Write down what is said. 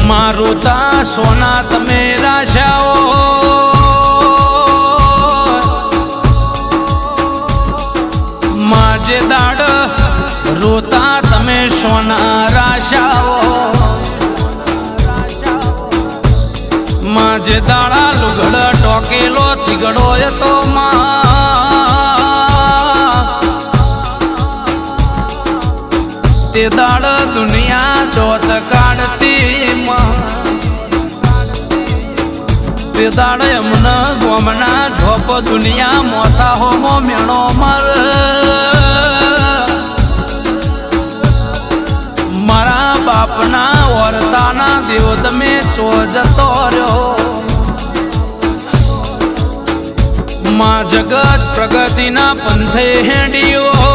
મારું તા સોના તમે રાશાઓ માજે દાડ રોતા તમે સોના રાશાઓ માજે દાડા લુગડ ટોકેલો થીગડો તો તે દાડ દુનિયા જોત કાઢતી તે દાડ એમને ગોમના ધોપ દુનિયા મોથા હોમો મેણો મર મારા બાપના વર્તાના દેવ તમે ચો જતો રહ્યો માં જગત પ્રગતિના પંથે હેડિયો